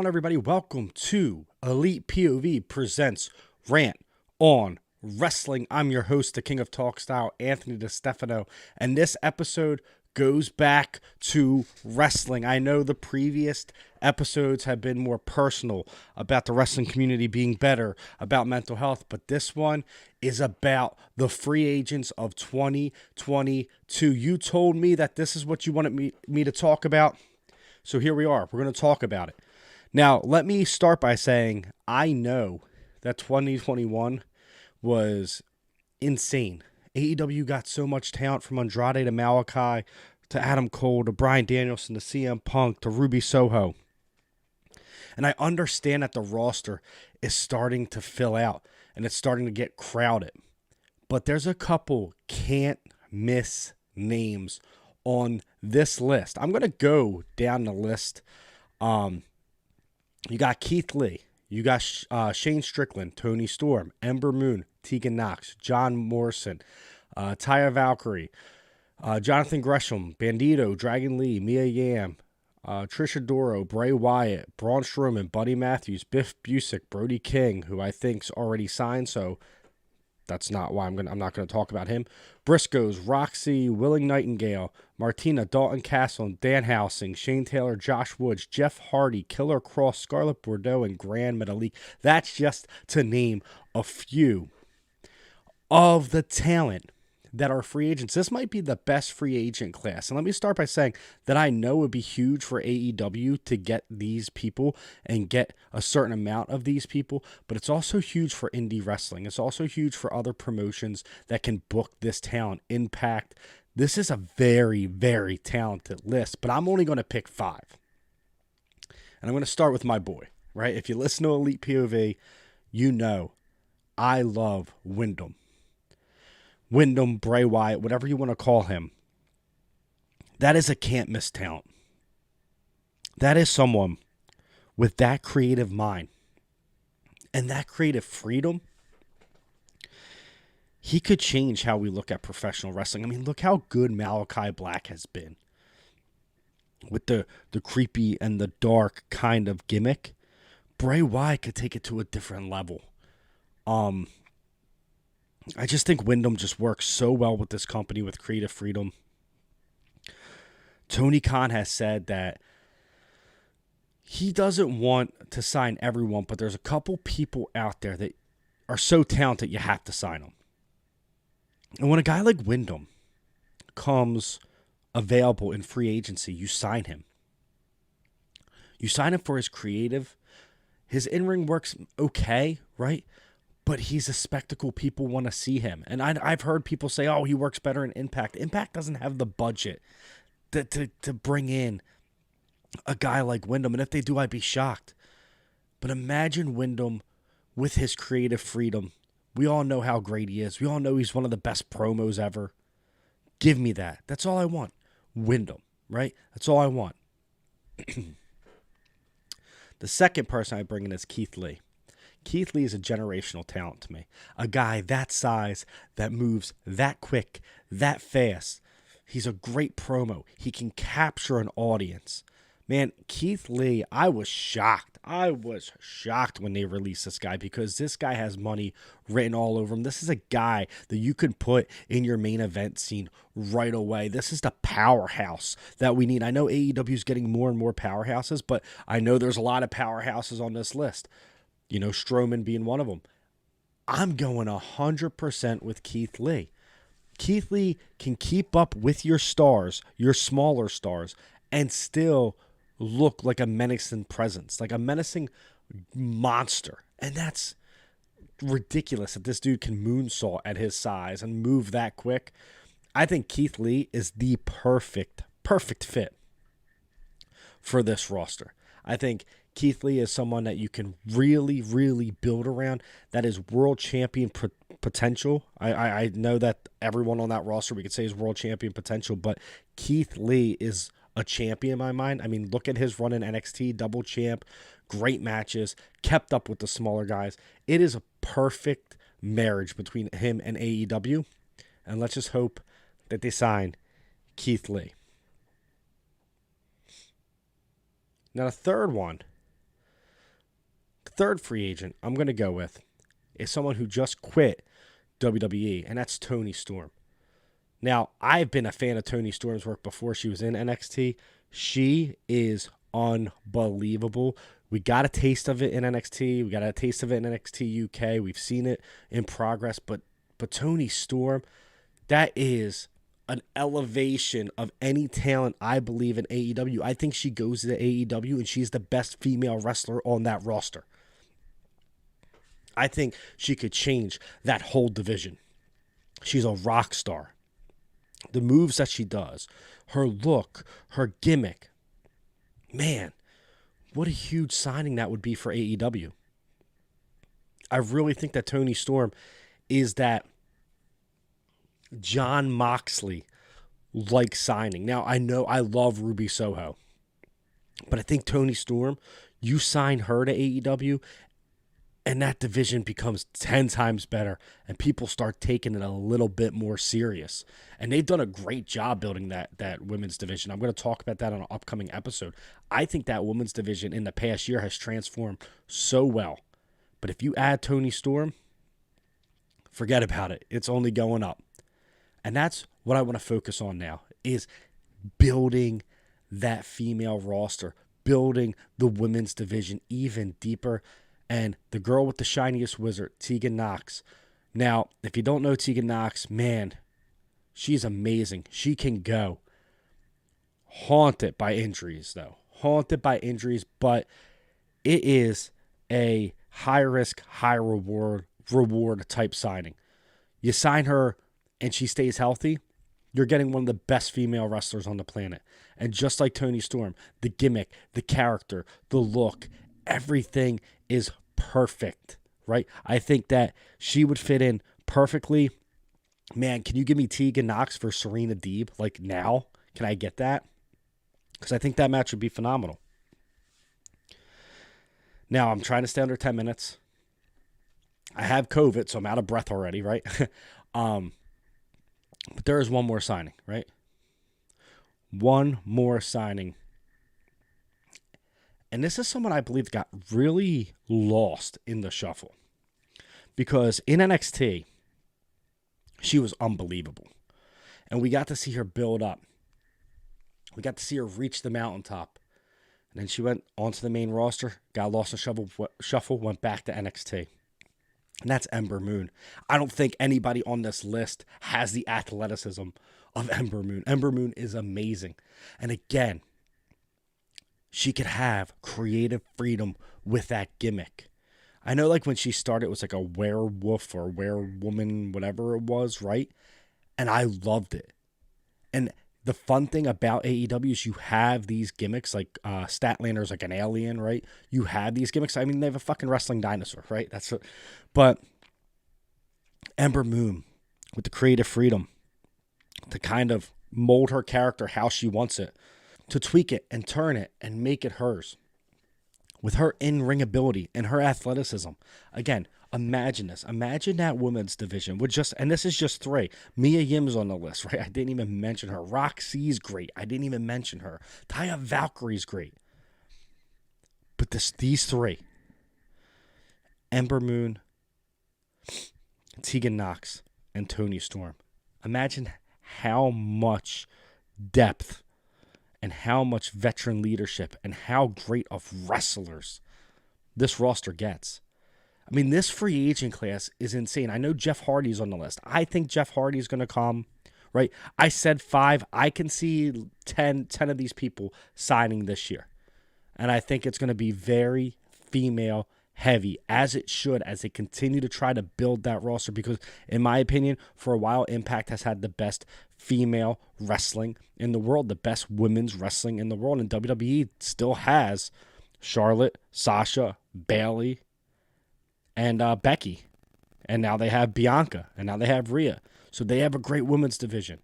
Everybody, welcome to Elite POV presents Rant on Wrestling. I'm your host, the King of Talk Style, Anthony DeStefano, and this episode goes back to wrestling. I know the previous episodes have been more personal about the wrestling community being better, about mental health, but this one is about the free agents of 2022. You told me that this is what you wanted me to talk about, so here we are. We're going to talk about it. Now, let me start by saying I know that 2021 was insane. AEW got so much talent, from Andrade to Malachi to Adam Cole to Bryan Danielson to CM Punk to Ruby Soho. And I understand that the roster is starting to fill out and it's starting to get crowded. But there's a couple can't miss names on this list. I'm going to go down the list. You got Keith Lee. You got Shane Strickland, Tony Storm, Ember Moon, Teagan Knox, John Morrison, Taya Valkyrie, Jonathan Gresham, Bandito, Dragon Lee, Mia Yam, Trisha Doro, Bray Wyatt, Braun Strowman, Buddy Matthews, Biff Busick, Brody King, who I think's already signed, so that's not why I'm not gonna talk about him. Briscoes, Roxy, Willing Nightingale, Martina, Dalton Castle, Dan Housing, Shane Taylor, Josh Woods, Jeff Hardy, Killer Cross, Scarlett Bordeaux, and Grand Metalik. That's just to name a few of the talent that are free agents. This might be the best free agent class. And let me start by saying that I know it would be huge for AEW to get these people and get a certain amount of these people, but it's also huge for indie wrestling. It's also huge for other promotions that can book this talent. Impact. This is a very, very talented list, but I'm only going to pick 5. And I'm going to start with my boy, right? If you listen to Elite POV, you know I love Wyndham. Wyndham, Bray Wyatt, whatever you want to call him. That is a can't miss talent. That is someone with that creative mind and that creative freedom. He could change how we look at professional wrestling. I mean, look how good Malachi Black has been with the creepy and the dark kind of gimmick. Bray Wyatt could take it to a different level. I just think Wyndham just works so well with this company with creative freedom. Tony Khan has said that he doesn't want to sign everyone, but there's a couple people out there that are so talented you have to sign them. And when a guy like Wyndham comes available in free agency, you sign him. You sign him for his creative. His in-ring works okay, right? But he's a spectacle. People want to see him. And I've heard people say, oh, he works better in Impact. Impact doesn't have the budget to bring in a guy like Wyndham. And if they do, I'd be shocked. But imagine Wyndham with his creative freedom. We all know how great he is. We all know he's one of the best promos ever. Give me that. That's all I want. Wyndham, right? That's all I want. The second person I bring in is Keith Lee. Keith Lee is a generational talent to me. A guy that size, that moves that quick, that fast. He's a great promo. He can capture an audience. Man, Keith Lee, I was shocked. I was shocked when they released this guy because this guy has money written all over him. This is a guy that you can put in your main event scene right away. This is the powerhouse that we need. I know AEW is getting more and more powerhouses, but I know there's a lot of powerhouses on this list. You know, Strowman being one of them. I'm going 100% with Keith Lee. Keith Lee can keep up with your stars, your smaller stars, and still look like a menacing presence, like a menacing monster. And that's ridiculous that this dude can moonsault at his size and move that quick. I think Keith Lee is the perfect fit for this roster. I think Keith Lee is someone that you can really, really build around. That is world champion potential. I know that everyone on that roster we could say is world champion potential, but Keith Lee is a champion in my mind. I mean, look at his run in NXT, double champ, great matches, kept up with the smaller guys. It is a perfect marriage between him and AEW, and let's just hope that they sign Keith Lee. Now, the third one third free agent I'm going to go with is someone who just quit WWE, and that's Toni Storm. Now, I've been a fan of Toni Storm's work before she was in NXT. She is unbelievable. We got a taste of it in NXT. We got a taste of it in NXT UK. We've seen it in progress. But Toni Storm, that is an elevation of any talent, I believe, in AEW. I think she goes to AEW, and she's the best female wrestler on that roster. I think she could change that whole division. She's a rock star. The moves that she does, her look, her gimmick. Man, what a huge signing that would be for AEW. I really think that Toni Storm is that Jon Moxley-like signing. Now, I know I love Ruby Soho, but I think Toni Storm, you sign her to AEW, and that division becomes 10 times better, and people start taking it a little bit more serious. And they've done a great job building that women's division. I'm going to talk about that on an upcoming episode. I think that women's division in the past year has transformed so well. But if you add Toni Storm, forget about it. It's only going up. And that's what I want to focus on now, is building that female roster, building the women's division even deeper. And the girl with the shiniest wizard, Teagan Knox. Now, if you don't know Teagan Knox, man, she's amazing. She can go. Haunted by injuries, though. Haunted by injuries, but it is a high-risk, high-reward type signing. You sign her and she stays healthy, you're getting one of the best female wrestlers on the planet. And just like Toni Storm, the gimmick, the character, the look, everything is perfect, right? I think that she would fit in perfectly. Man, can you give me Teagan Knox for Serena Deeb? Like now? Can I get that? Because I think that match would be phenomenal. Now, I'm trying to stay under 10 minutes. I have COVID, so I'm out of breath already, right? But there is one more signing, right? One more signing. And this is someone I believe got really lost in the shuffle. Because in NXT, she was unbelievable. And we got to see her build up. We got to see her reach the mountaintop. And then she went onto the main roster, got lost in the shuffle, went back to NXT. And that's Ember Moon. I don't think anybody on this list has the athleticism of Ember Moon. Ember Moon is amazing. And again, she could have creative freedom with that gimmick. I know like when she started, it was like a werewolf or werewoman, whatever it was, right? And I loved it. And the fun thing about AEW is you have these gimmicks, like Statlander's like an alien, right? You have these gimmicks. I mean, they have a fucking wrestling dinosaur, right? That's what. But Ember Moon, with the creative freedom to kind of mold her character how she wants it, to tweak it and turn it and make it hers. With her in-ring ability and her athleticism. Again, imagine this. Imagine that women's division with just, and this is just 3. Mia Yim's on the list, right? I didn't even mention her. Roxy's great. I didn't even mention her. Taya Valkyrie's great. But these 3. Ember Moon, Teagan Knox, and Toni Storm. Imagine how much depth and how much veteran leadership and how great of wrestlers this roster gets. I mean, this free agent class is insane. I know Jeff Hardy's on the list. I think Jeff Hardy's going to come, right? I said 5. I can see 10 of these people signing this year. And I think it's going to be very female heavy, as it should, as they continue to try to build that roster. Because, in my opinion, for a while, Impact has had the best female wrestling in the world, the best women's wrestling in the world. And WWE still has Charlotte, Sasha, Bayley, and Becky. And now they have Bianca. And now they have Rhea. So they have a great women's division.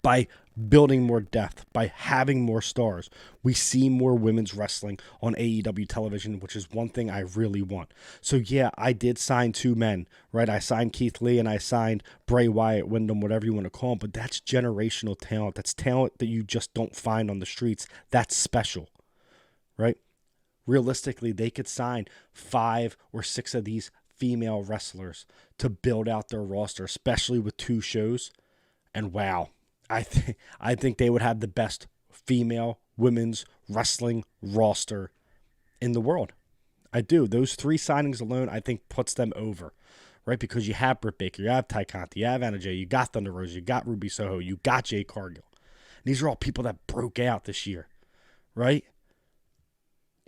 By building more depth, by having more stars, we see more women's wrestling on AEW television, which is one thing I really want. So yeah, I did sign 2 men, right? I signed Keith Lee and I signed Bray Wyatt, Wyndham, whatever you want to call him, but that's generational talent. That's talent that you just don't find on the streets. That's special, right? realistically, they could sign 5 or 6 of these female wrestlers to build out their roster, especially with 2 shows. And wow, I think they would have the best female women's wrestling roster in the world. I do. Those 3 signings alone, I think, puts them over, right? Because you have Britt Baker, you have Ty Conti, you have Anna Jay, you got Thunder Rosa, you got Ruby Soho, you got Jay Cargill. These are all people that broke out this year, right?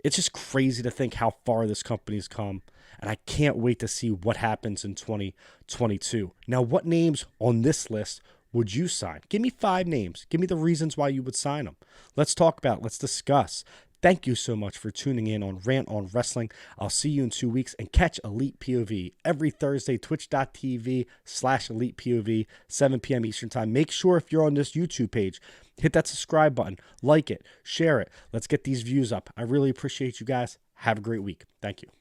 It's just crazy to think how far this company's come, and I can't wait to see what happens in 2022. Now, what names on this list would you sign? Give me 5 names. Give me the reasons why you would sign them. Let's talk about it. Let's discuss. Thank you so much for tuning in on Rant on Wrestling. I'll see you in 2 weeks, and catch Elite POV every Thursday, twitch.tv/Elite POV, 7 p.m. Eastern Time. Make sure if you're on this YouTube page, hit that subscribe button, like it, share it. Let's get these views up. I really appreciate you guys. Have a great week. Thank you.